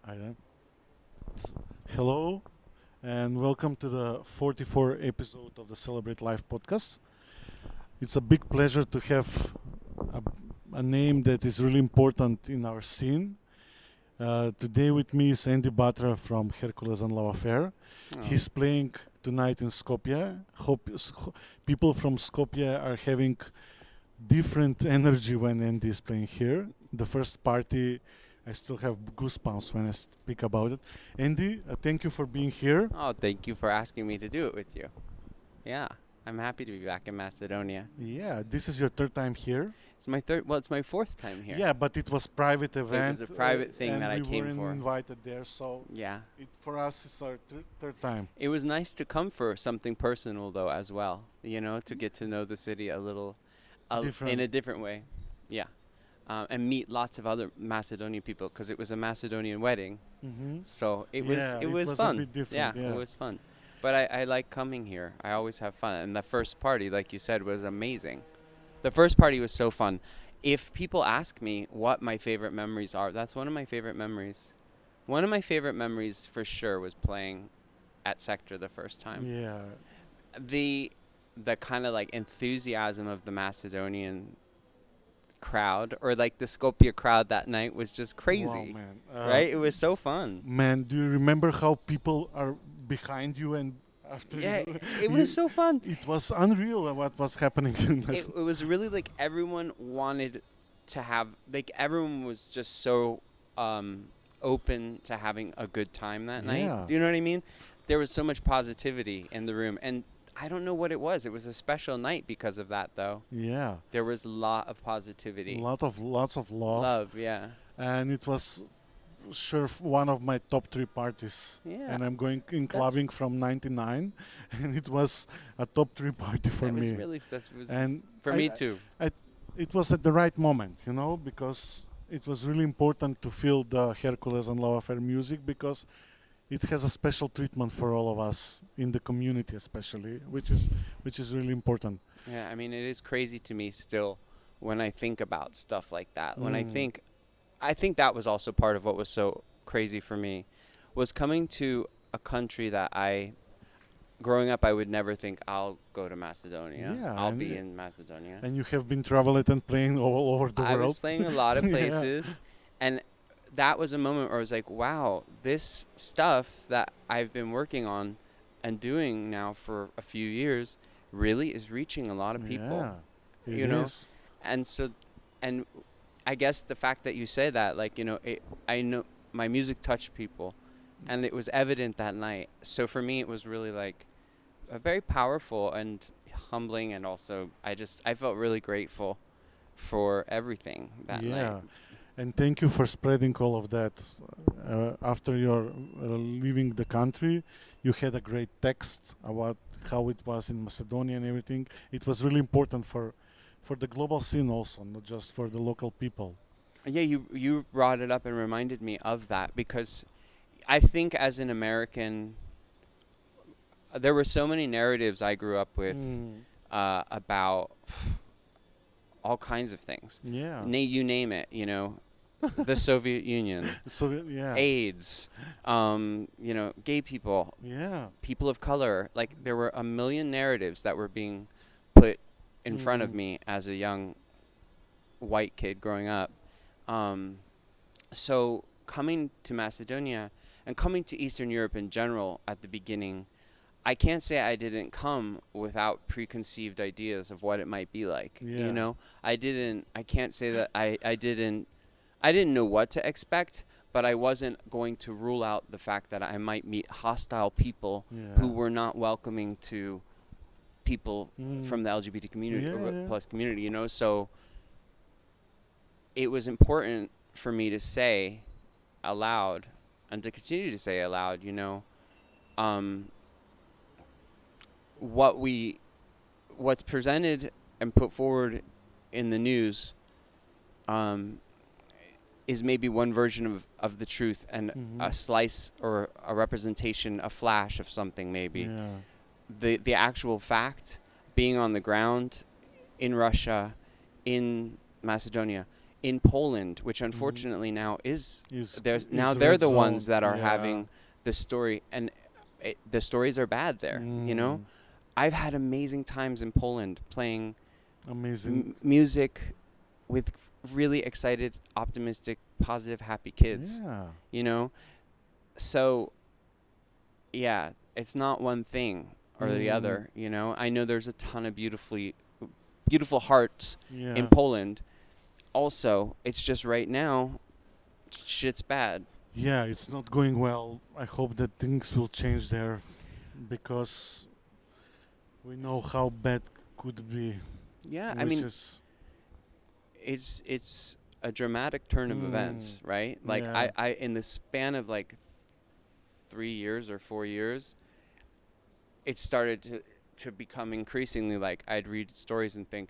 Hi then. Hello and welcome to the 44 episode of the Celebrate Life podcast. It's a big pleasure to have a, a name that is really important in our scene. Today with me is Andy Butler from Hercules and Love Affair. Oh, He's playing tonight in Skopje. People from Skopje are having different energy when Andy is playing here. The first party, I still have goosebumps when I speak about it. Andy, thank you for being here. thank you for asking me to do it with you. Yeah, I'm happy to be back in Macedonia. Yeah, this is your third time here. It's my fourth time here. Yeah, but it was private It was event, a private thing and that I we came weren't for. invited there, so Yeah. for us it's our third time. It was nice to come for something personal though as well, to get to know the city a little in Different. a different way. Yeah. And meet lots of other Macedonian people because it was a Macedonian wedding. Hmm. So it was Yeah, it it was was a fun. bit Yeah, different. it Yeah. was fun. But I like coming here. I always have fun. And the first party, like you said, was amazing. The first party was so fun. If people ask me what my favorite memories are, that's one of my favorite memories. One of my favorite memories for sure was playing at Sector the first time. Yeah. The the kind of like enthusiasm of the Macedonian crowd or like the Skopje crowd that night was just Wow, crazy. man. Right? It was so fun. Man, do you remember how people are behind you and after Yeah, you? it you was so fun. it was unreal what was happening in It was really like everyone wanted to have, like everyone was just so open to having a good time that night. Yeah. Do you know what I mean? There was so much positivity in the room, and I don't know what it was. It was a special night because of that, though. Yeah. There was a lot of positivity, Lots of love. love. Yeah, And it was sure one of my top three parties. yeah. And I'm going in That's- clubbing from '99, and it was a top three party for That was me. really that was And for me too. it was at the right moment, because it was really important to feel the Hercules and Love Affair music because it has a special treatment for all of us in the community, especially, which is really important. Yeah, I mean, it is crazy to me still when I think about stuff like that. When Mm. I think that was also part of what was so crazy for me, was coming to a country that growing up, I would never think I'll go to Macedonia. Yeah, I'll and be in Macedonia. And you have been traveling and playing all over the I world. was playing a lot of Yeah. places, and that was a moment where I was like, wow, this stuff that I've been working on and doing now for a few years really is reaching a lot of people. Yeah, you it know? is. And so, and I guess the fact that you say that, like, I know my music touched people, and it was evident that night. So for me, it was really like a very powerful and humbling, and also I felt really grateful for everything that Yeah, night. and thank you for spreading all of that. After your leaving the country, you had a great text about how it was in Macedonia and everything. It was really important for the global scene also, not just for the local people. Yeah, you brought it up and reminded me of that because I think as an American, there were so many narratives I grew up with Mm, about all kinds of things. yeah. You name it, the Soviet Union, So yeah, AIDS, gay people, yeah. people of color. Like there were a million narratives that were being put in front of Mhm. me as a young white kid growing up. So coming to Macedonia and coming to Eastern Europe in general at the beginning, I can't say I didn't come without preconceived ideas of what it might be like. Yeah. I can't say that I didn't know what to expect, but I wasn't going to rule out the fact that I might meet hostile people who Yeah. were not welcoming to people Mm. from the LGBT community Yeah, or yeah. plus community, so it was important for me to say aloud and to continue to say aloud, um, what's presented and put forward in the news is maybe one version of the truth and Mhm. a slice or a representation, a flash of something maybe. Yeah. The actual fact, being on the ground in Russia, in Macedonia, in Poland, which unfortunately now Is they're red the zone. ones that are Yeah. having the story, and the stories are bad there. Mm, I've had amazing times in Poland playing amazing. music with really excited, optimistic, positive, happy kids. Yeah. You know, so yeah, it's not one thing or the Mm, other. I know there's a ton of beautiful hearts in yeah. Poland. Also, it's just right now, shit's bad. Yeah, it's not going well. I hope that things will change there because we know how bad could be, Yeah, I which mean, is it's a dramatic turn of mm, events, right? Like yeah. I in the span of like 3 years or 4 years, it started to become increasingly like I'd read stories and think,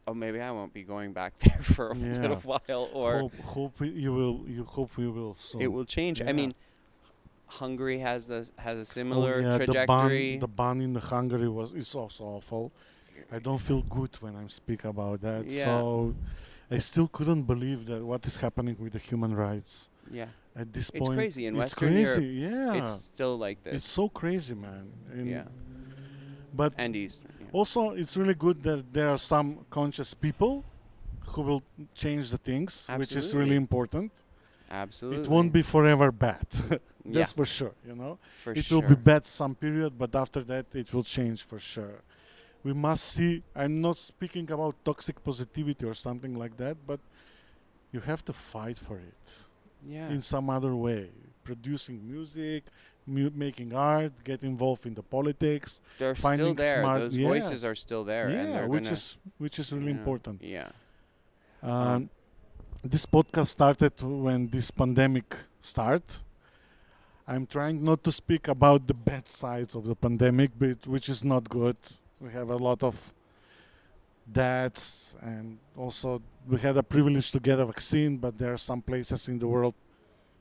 oh, maybe I won't be going back there for a little Yeah. while, or You hope we will it soon. will change. I Yeah. mean, Hungary has a Oh similar yeah, trajectory. the ban in Hungary was is also awful. I don't feel good when I speak about that. Yeah, So I still couldn't believe that what is happening with the human rights yeah. at this It's point. crazy in It's Western crazy. Europe. It's Yeah. still like It's this. so crazy, man. Yeah, But and Eastern. Yeah, also it's really good that there are some conscious people who will change the things, which is really absolutely, important. It won't absolutely. be forever bad. Yeah, That's for sure. for It will be sure. bad some period, but after that it will change for sure. We must see, I'm not speaking about toxic positivity or something like that, but you have to fight for it Yeah, in some other way. Producing music, making art, get involved in the politics, they're still finding there. smart, Those yeah, voices are still there, and yeah, they're which gonna, is really important. yeah. Um, Um, this podcast started when this pandemic started. I'm trying not to speak about the bad sides of the pandemic, but which is not good. We have a lot of deaths, and also we had a privilege to get a vaccine, but there are some places in the world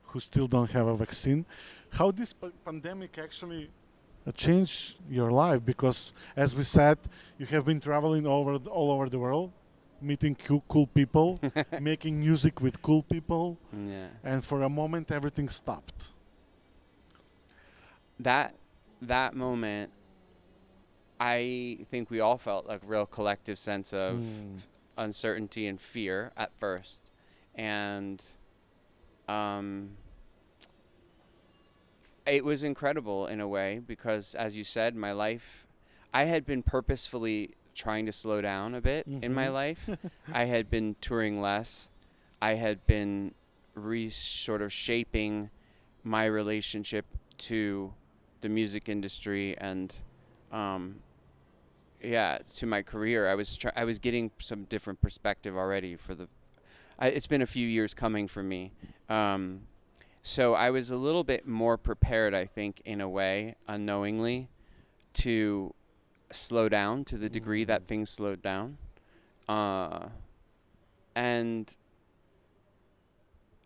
who still don't have a vaccine. How this pandemic actually changed your life? Because as we said, you have been traveling all over the world, meeting cool people, making music with cool people, yeah. and for a moment everything stopped. That that moment, I think we all felt like a real collective sense of Mm. uncertainty and fear at first, and um, it was incredible in a way because, as you said, my life, I had been purposefully trying to slow down a bit in my Mm-hmm. life. I had been touring less. I had been sort of shaping my relationship to the music industry and, um, yeah, to my career. I was getting some different perspective already for it's been a few years coming for me. Um, so I was a little bit more prepared, I think, in a way, unknowingly, to slow down to the degree Mm. that things slowed down. Uh, and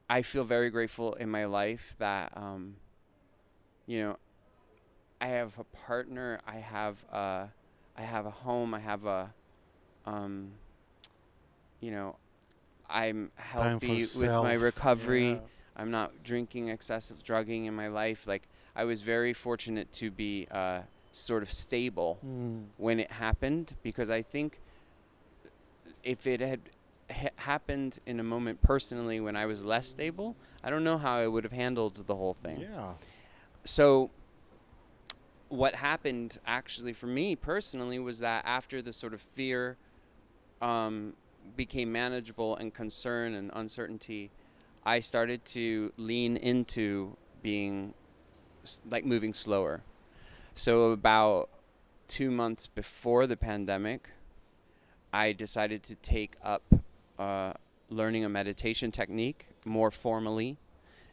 I feel very grateful in my life that, you know, I have a partner, I have a home, um, you know, I'm Time for healthy with my self. Yeah. recovery. I'm not drinking excessive drugging in my life. Like I was very fortunate to be sort of stable Mm. when it happened because I think if it had happened in a moment personally when I was less stable, I don't know how I would have handled the whole thing. Yeah. So what happened actually for me personally was that after the sort of fear um, became manageable and concern and uncertainty, I started to lean into being like moving slower. So about 2 months before the pandemic, I decided to take up uh, learning a meditation technique more formally.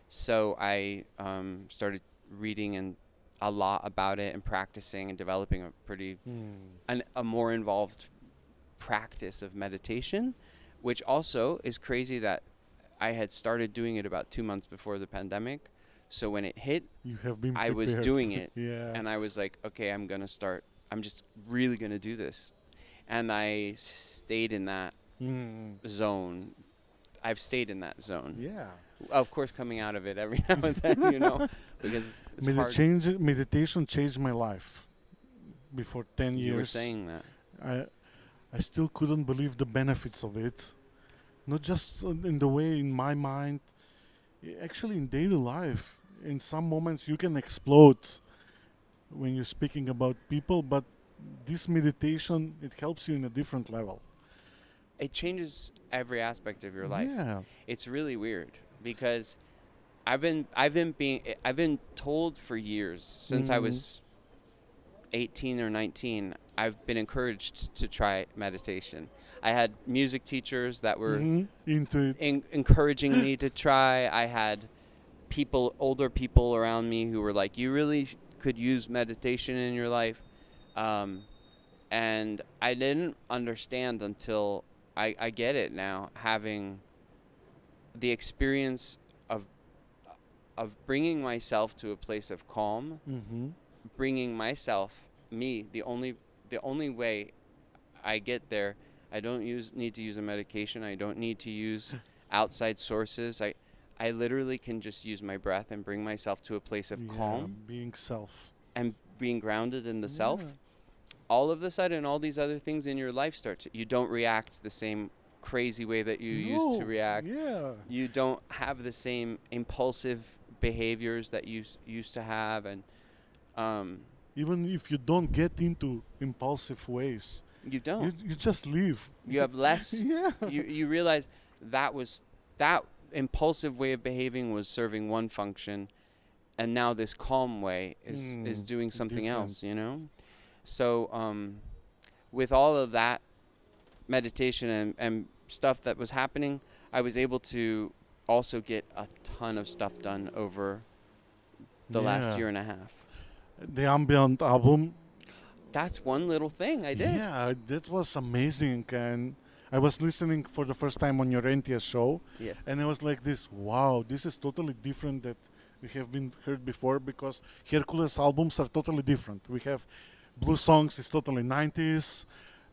So I started reading and a lot about it and practicing and developing Mm. a more involved practice of meditation, which also is crazy that I had started doing it about 2 months before the pandemic. So when it hit, You have been I was prepared. doing it Yeah. and I was like, okay, I'm just really going to do this. And I stayed in that Mm. zone I've stayed in that zone. Yeah. Of course, coming out of it every now and then, because it's hard. Meditation changed my life. Before 10 You were years, saying that. I I still couldn't believe the benefits of it. Not just in the way in my mind, actually in daily life. In some moments you can explode when you're speaking about people, but this meditation, it helps you in a different level. It changes every aspect of your life. Yeah. It's really weird because I've been told for years since I was 18 or 19. I've been encouraged to try meditation. I had music teachers that were Into it. encouraging me to try. I had older people around me who were like, "You really could use meditation in your life," and I didn't understand until I get it now, having the experience of bringing myself to a place of calm, bringing the only way I get there. I don't need to use a medication. I don't need to use outside sources. I literally can just use my breath and bring myself to a place of calm, being self. and being grounded in the self. All of a sudden, all these other things in your life you don't react the same crazy way that you used to react. Yeah. You don't have the same impulsive behaviors that you used to have, and Even if you don't get into impulsive ways, you don't. you just leave. You have less. Yeah. You realize that impulsive way of behaving was serving one function, and now this calm way is doing something different. else. So with all of that meditation and stuff that was happening, I was able to also get a ton of stuff done over the last year and a half. The ambient album. That's one little thing I did. Yeah, that was amazing. And I was listening for the first time on your NTS show. Yes. And I was like this, wow, this is totally different that we have been heard before, because Hercules albums are totally different. We have Blue Songs, it's totally 90s,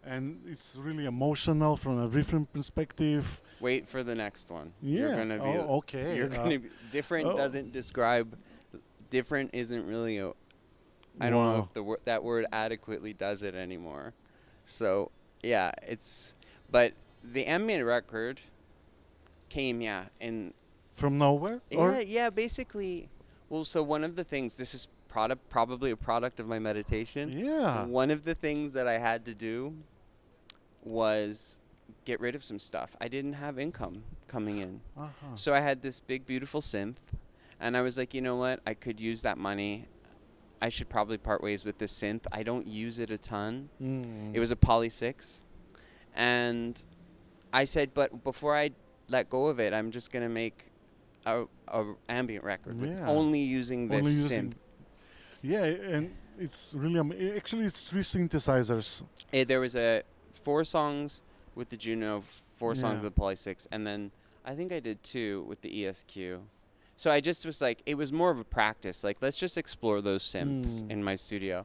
and it's really emotional from a different perspective. Wait for the next one. Yeah. You're gonna be okay. You're gonna be different. Doesn't describe different. Isn't really a. I don't know if that word adequately does it anymore. So yeah, but the ambient record came in from nowhere. Yeah, basically. Well, so one of the things, this is probably a product of my meditation. Yeah. One of the things that I had to do was get rid of some stuff. I didn't have income coming in. So I had this big, beautiful synth, and I was like, you know what? I could use that money. I should probably part ways with this synth. I don't use it a ton. It was a Poly 6. And I said, but before I let go of it, I'm just going to make a ambient record with only using this synth. Yeah, and it's really actually it's 3 synthesizers. There was 4 songs with the Juno, 4 songs with the Poly 6, and then I think I did 2 with the ESQ. So I just was like, it was more of a practice. Like, let's just explore those synths in my studio.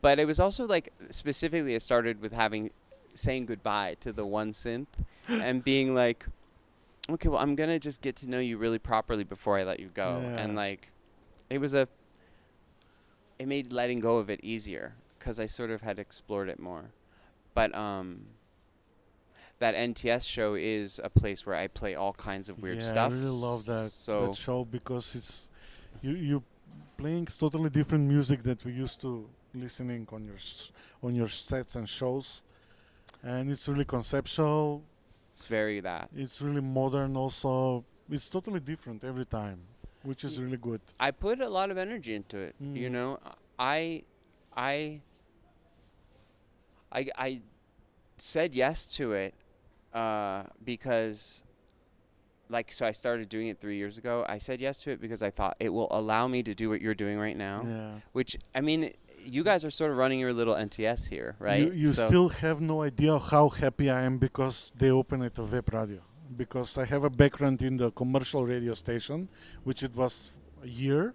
But it was also like, specifically, it started with saying goodbye to the one synth and being like, okay, well, I'm going to just get to know you really properly before I let you go. Yeah. And like, it made letting go of it easier because I sort of had explored it more. But that NTS show is a place where I play all kinds of weird stuff. I really love that show, because it's you playing totally different music that we used to listening on your sets and shows, and it's really conceptual. It's very that. It's really modern also. It's totally different every time, which is really good. I put a lot of energy into it. You know, I said yes to it because, so I started doing it 3 years ago. I said yes to it because I thought it will allow me to do what you're doing right now. Yeah. Which, I mean, you guys are sort of running your little NTS here, right? You still have no idea how happy I am because they open it a web radio. Because I have a background in the commercial radio station, which it was a year,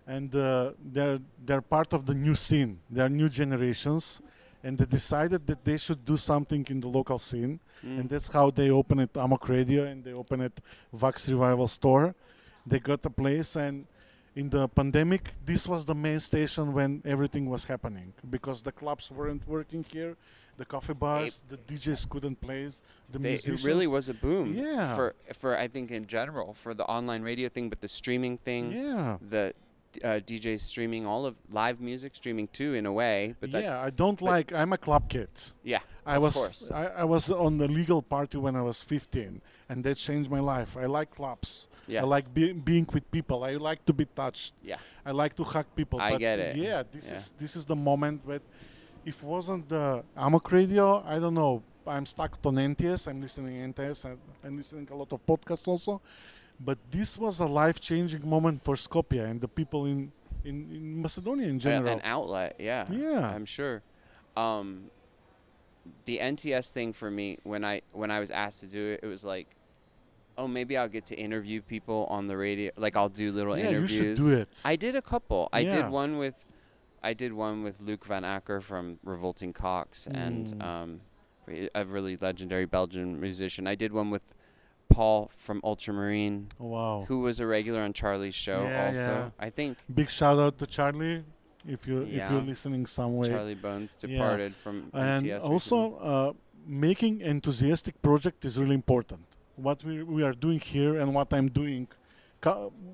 and they're part of the new scene. They're new generations, and they decided that they should do something in the local scene, Mm. and that's how they opened it Amok Radio, and they opened it Vax Revival Store. They got a place, and in the pandemic, this was the main station when everything was happening, because the clubs weren't working here, the coffee bars, the DJs couldn't play, the musicians. It really was a boom. Yeah. For I think in general for the online radio thing, but the streaming thing, Yeah. the DJs streaming all of live music streaming too in a way. But that, Yeah, I don't like. I'm a club kid. yeah, I of was course. I was on the legal party when I was 15, and that changed my life. I like clubs. Yeah. I like being with people. I like to be touched. Yeah. I like to hug people. I but get it. Yeah, Yeah. this is the moment that if it wasn't the Amok Radio, I don't know. I'm stuck on NTS. I'm listening NTS. I'm listening a lot of podcasts also. But this was a life-changing moment for Skopje and the people in Macedonia in general. An outlet, yeah. Yeah. I'm sure. The NTS thing for me, when I was asked to do it, it was like, oh, maybe I'll get to interview people on the radio. Like I'll do little Yeah, you interviews. should do it. I did a couple. I Yeah. did one with Luke Van Acker from Revolting Cocks and a really legendary Belgian musician. I did one with Paul from Ultramarine, Wow. who was a regular on Charlie's show Yeah, also. yeah. I think Big shout out to Charlie if you're Yeah. listening some way. Charlie Bones Yeah. departed from And NTS also making enthusiastic project is really important. What we are doing here and what I'm doing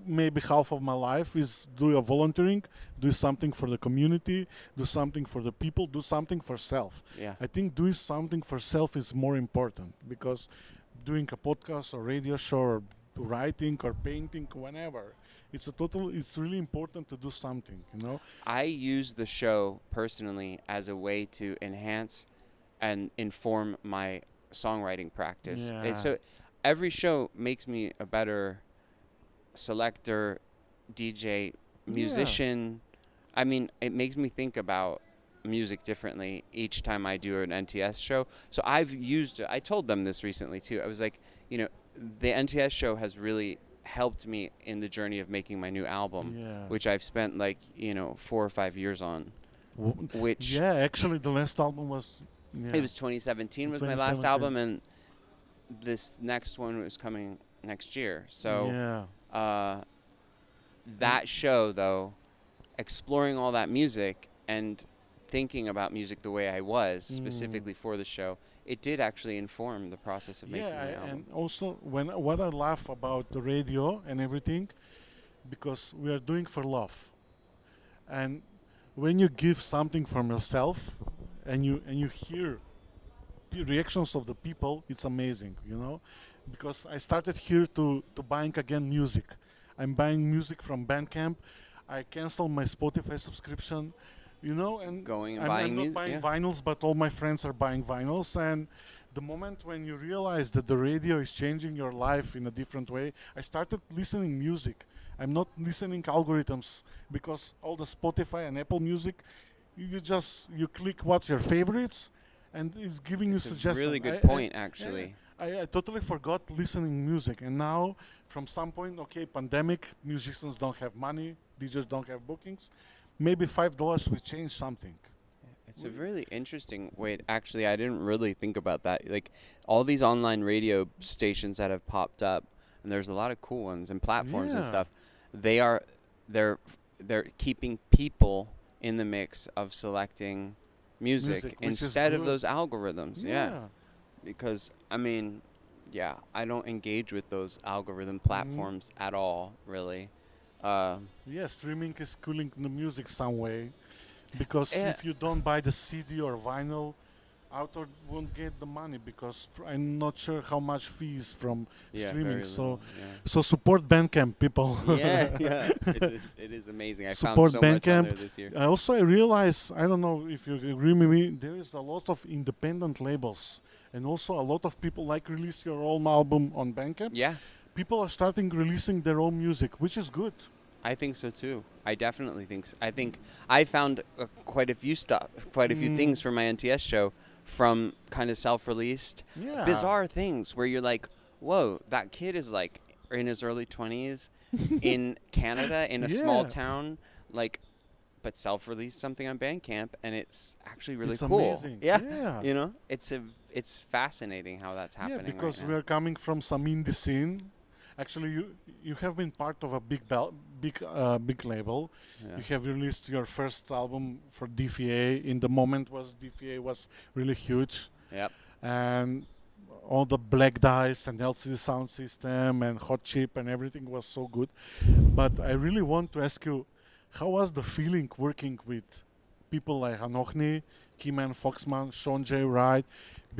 maybe half of my life is do a volunteering, do something for the community, do something for the people, do something for self. Yeah. I think doing something for self is more important, because doing a podcast or radio show or writing or painting, whenever, it's really important to do something, you know? I use the show personally as a way to enhance and inform my songwriting practice. Yeah. And so every show makes me a better selector, DJ, musician. I mean, it makes me think about music differently each time I do an NTS show. So I've used it. I told them this recently too. I was like, you know, the NTS show has really helped me in the journey of making my new album, Yeah. which I've spent like, 4 or 5 years on. Which Yeah, actually the last album was... it was 2017 was my last 2017. album, and this next one was coming next year. So Yeah. that show, though, exploring all that music and thinking about music the way I was specifically for the show, it did actually inform the process of making the album. And also what I laugh about the radio and everything, because we are doing for love, and when you give something from yourself, and you hear the reactions of the people, it's amazing, you know. Because I started here to buying again music. I'm buying music from Bandcamp. I canceled my Spotify subscription, you know, and Going and I'm buying not music, buying yeah. vinyls, but all my friends are buying vinyls. And the moment when you realize that the radio is changing your life in a different way, I started listening music. I'm not listening algorithms, because all the Spotify and Apple Music, you click what's your favorites, and it's giving you It's a suggestions. really good point, actually. I totally forgot listening music, and now from some point, okay, pandemic, musicians don't have money, DJs don't have bookings. Maybe $5 will change something. It's a really interesting way. Actually, I didn't really think about that. Like all these online radio stations that have popped up, and there's a lot of cool ones and platforms and Yeah. stuff. They're keeping people in the mix of selecting music, Music, which is instead of good. those algorithms. Yeah. Because I mean, yeah, I don't engage with those algorithm platforms at all, really. Yeah, streaming is cooling the music some way, because Yeah. if you don't buy the CD or vinyl, author won't get the money, because I'm not sure how much fees from Yeah, streaming. very So little, so support Bandcamp, people. yeah, yeah. It is amazing. I Support found so much on Bandcamp. there this year. I realize, I don't know if you agree with me, there is a lot of independent labels, and also a lot of people like release your own album on Bandcamp. Yeah, People are starting releasing their own music, which is good. I think so too. I definitely think so. I think I found quite a few things for my NTS show from kind of self-released, Yeah. bizarre things where you're like, whoa, that kid is like in his early 20s in Canada in a small Yeah. town, like but self-released something on Bandcamp, and it's actually really It's cool. amazing. Yeah, Yeah. you know, it's fascinating how that's Yeah, happening right because now. we are coming from some indie scene. Actually, you have been part of a big label. Yeah. You have released your first album for DFA. In the moment, was DFA was really huge, Yep. and all the black dice and LCD sound system and hot chip and everything was so good. But I really want to ask you, how was the feeling working with people like Hanochni, Keyman Foxman, Sean J. Wright?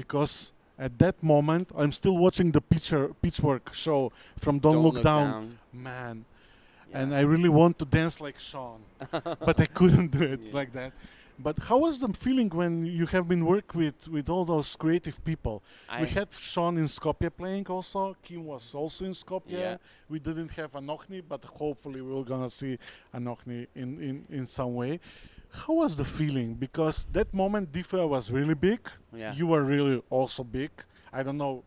Because at that moment, I'm still watching the Pitchwork show from Don't Look Down, man, Yeah. and I really want to dance like Sean, but I couldn't do it Yeah. like that. But how was the feeling when you have been work with all those creative people? We had Sean in Skopje playing also. Kim was also in Skopje. Yeah. We didn't have Anochni, but hopefully we're gonna see Anochni in some way. How was the feeling? Because that moment Diffa was really big. Yeah. You were really also big. I don't know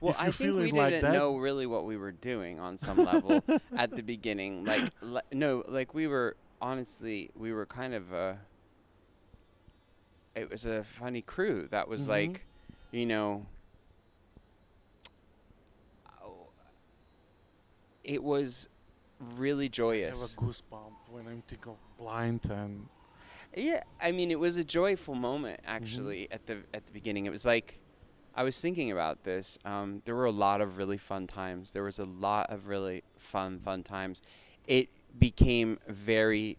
Well, if you I feel think we it like didn't that. know really what we were doing on some level at the beginning. No, like we were honestly, we were kind of it was a funny crew that was Mhm. like, you know, oh, it was really I have joyous. a goosebump when I think of Blind and Yeah, I mean, it was a joyful moment actually at the beginning. It was like I was thinking about this. There were a lot of really fun times. There was a lot of really fun times. It became very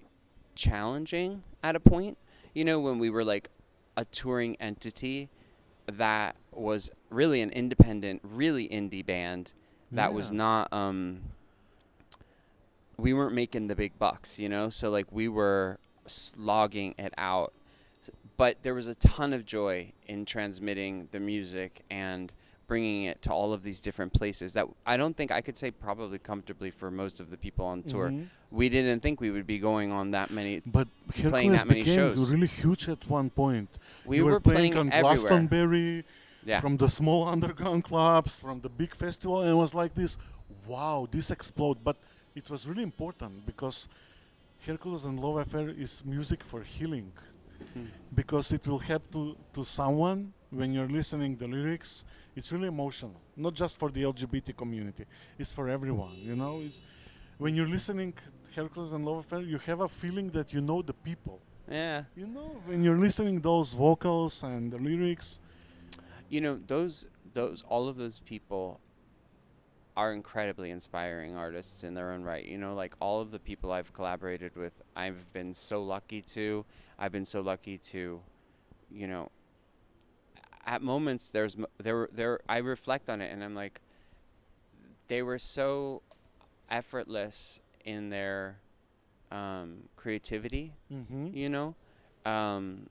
challenging at a point. You know, when we were like a touring entity that was really an independent, really indie band that was Yeah. not we weren't making the big bucks, you know? So like we were slogging it out. But there was a ton of joy in transmitting the music and bringing it to all of these different places that I don't think I could say probably comfortably for most of the people on tour. Mhm. We didn't think we would be going on that many, But playing Hercules that many became shows. really huge at one point. We You were playing playing on everywhere. Glastonbury, Yeah. from the small underground clubs, from the big festival, and it was like this, wow, this explode. But it was really important because Hercules and Love Affair is music for healing. Hmm. Because it will help to someone when you're listening the lyrics. It's really emotional, not just for the LGBT community. It's for everyone. You know, it's when you're listening Hercules and Love Affair, you have a feeling that you know the people. Yeah. You know, when you're listening those vocals and the lyrics. You know, all of those people are incredibly inspiring artists in their own right. You know, like all of the people I've collaborated with, I've been so lucky to. I've been so lucky to, you know, at moments I reflect on it and I'm like, they were so effortless in their creativity, Mm-hmm. you know, um,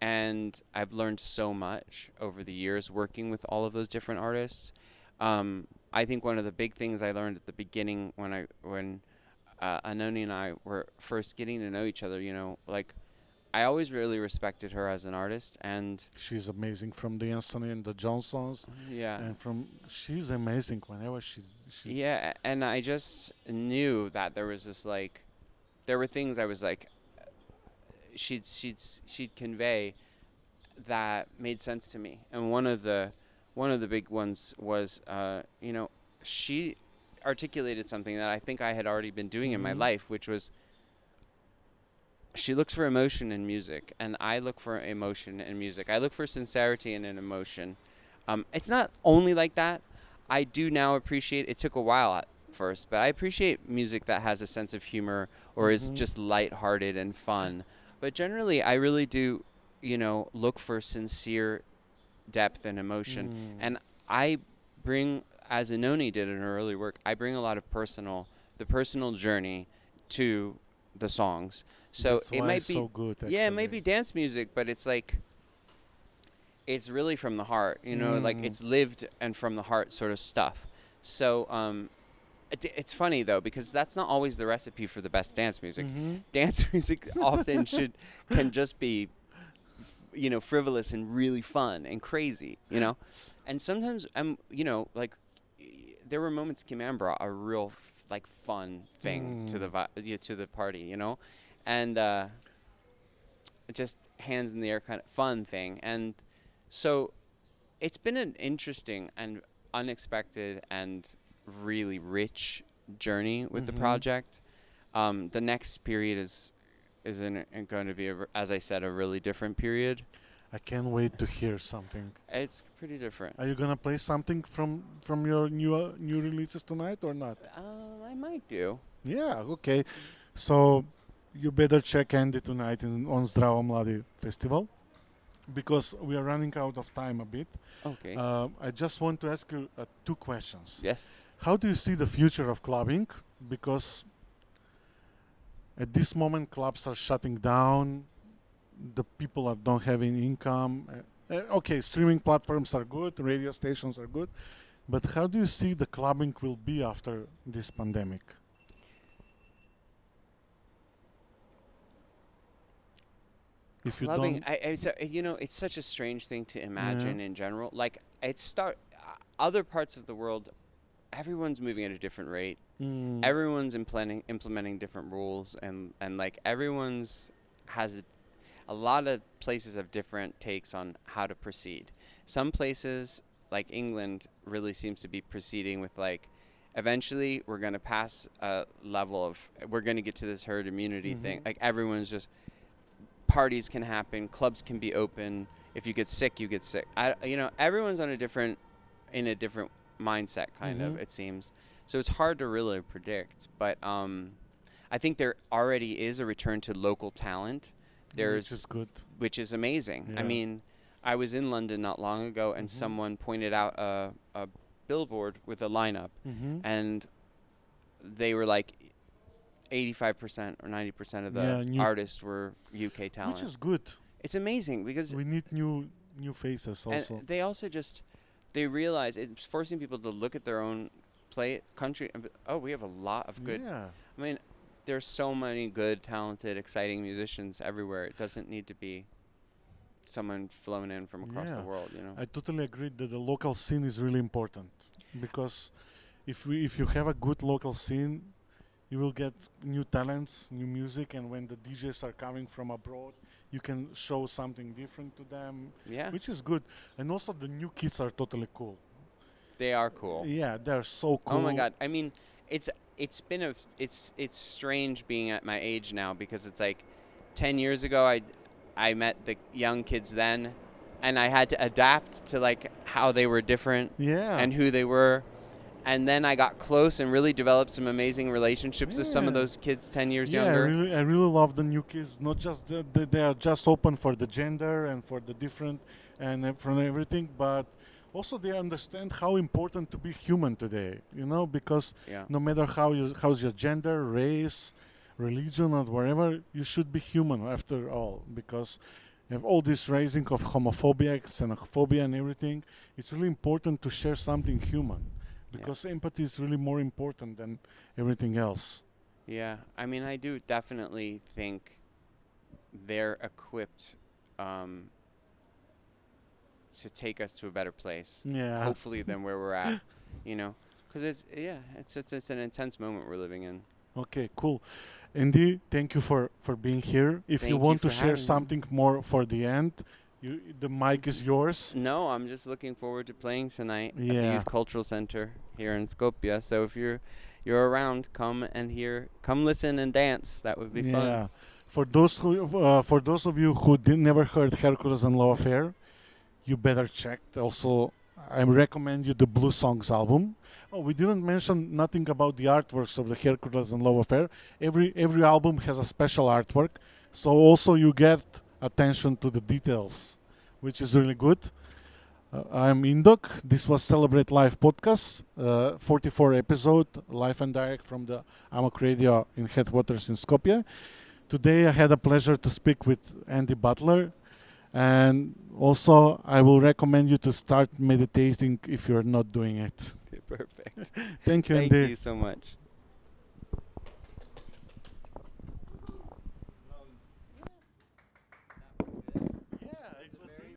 and I've learned so much over the years working with all of those different artists. I think one of the big things I learned at the beginning when Anoni and I were first getting to know each other, you know, like I always really respected her as an artist, and She's amazing from the Anthony and the Johnsons, yeah, and she's amazing whenever she. yeah, and I just knew that there was this like, there were things I was like, she'd convey that made sense to me, and one of the big ones was, you know, she articulated something that I think I had already been doing in my Mhm. life, which was she looks for emotion in music, and I look for emotion in music. I look for sincerity in an emotion. It's not only like that. I do now appreciate. It took a while at first, but I appreciate music that has a sense of humor or is Mhm. just lighthearted and fun. But generally, I really do, you know, look for sincere depth and emotion. Mm. And I bring, as Anoni did in her early work, I bring a lot of the personal journey to the songs. So That's it why might it's be, so good. yeah, it might Actually. be dance music, but it's like, it's really from the heart, you know, like Mm. it's lived and from the heart sort of stuff. So it's funny though, because that's not always the recipe for the best dance music. Mhm. Dance music often can just be, you know, frivolous and really fun and crazy, you know. And sometimes you know, like there were moments Kim Ann brought a real like fun thing to the Mm. to the party, you know. and just hands in the air kind of fun thing. And so it's been an interesting and unexpected and really rich journey with the project. The next period is going to be, as I said, a really different period. I can't wait to hear something. It's pretty different. Are you gonna play something from your new releases tonight or not? I might do. Yeah, okay. So you better check Andy tonight on Zdravo Mladi Festival because we are running out of time a bit. Okay. I just want to ask you two questions. Yes. How do you see the future of clubbing? Because at this moment clubs are shutting down, the people don't have any income. Okay, streaming platforms are good, radio stations are good, but how do you see the clubbing will be after this pandemic? If you Clubbing, don't, it's such a strange thing to imagine in general. Like other parts of the world, everyone's moving at a different rate. Everyone's implementing different rules, and like everyone's has a lot of places have different takes on how to proceed. Some places, like England, really seems to be proceeding with like, eventually we're going to pass a level of, we're going to get to this herd immunity thing. Like everyone's just, parties can happen, clubs can be open. If you get sick, you get sick. Everyone's in a different mindset, kind of, it seems. So it's hard to really predict. But I think there already is a return to local talent. which is good. Which is amazing. Yeah. I mean, I was in London not long ago, and someone pointed out a billboard with a lineup, and they were like 85% or 90% of the artists were UK talent. Which is good. It's amazing because We need new faces also. and they also they realize it's forcing people to look at their own country and we have a lot of good. Yeah. I mean, there's so many good, talented, exciting musicians everywhere. It doesn't need to be someone flown in from across the world, I totally agree that the local scene is really important because if you have a good local scene, you will get new talents, new music, and when the DJs are coming from abroad, you can show something different to them, Yeah. which is good. And also the new kids are totally cool. They are cool. Yeah, they're so cool. Oh my God. I mean, it's strange being at my age now because it's like 10 years ago I met the young kids then, and I had to adapt to like how they were different and who they were. And then I got close and really developed some amazing relationships with some of those kids 10 years younger. I really love the new kids. Not just they are just open for the gender and for the different and from everything, but also they understand how important to be human today. Because no matter how's your gender, race, religion, or whatever, you should be human after all. Because you have all this raising of homophobia, xenophobia, and everything. It's really important to share something human. Because empathy is really more important than everything else. Yeah, I mean, I do definitely think they're equipped to take us to a better place. Yeah. Hopefully than where we're at, because it's an intense moment we're living in. Okay, cool. Andy, thank you for being here. If you Thank want you to for share having me. something more for the end, the mic is yours. No, I'm just looking forward to playing tonight at the Yeah. Youth Cultural Center here in Skopje. So if you're around, come listen and dance. That would be fun. For those of you who never heard Hercules and Love Affair, you better check. Also, I recommend you the Blue Songs album. Oh, we didn't mention nothing about the artworks of the Hercules and Love Affair. Every album has a special artwork, so also you get attention to the details, which is really good. I'm Indog. This was Celebrate Live podcast, 44 episode, live and direct from the Amok Radio in headquarters in Skopje. Today I had a pleasure to speak with Andy Butler, and also I will recommend you to start meditating if you're not doing it. Perfect. Thank you, Thank Andy. you so much.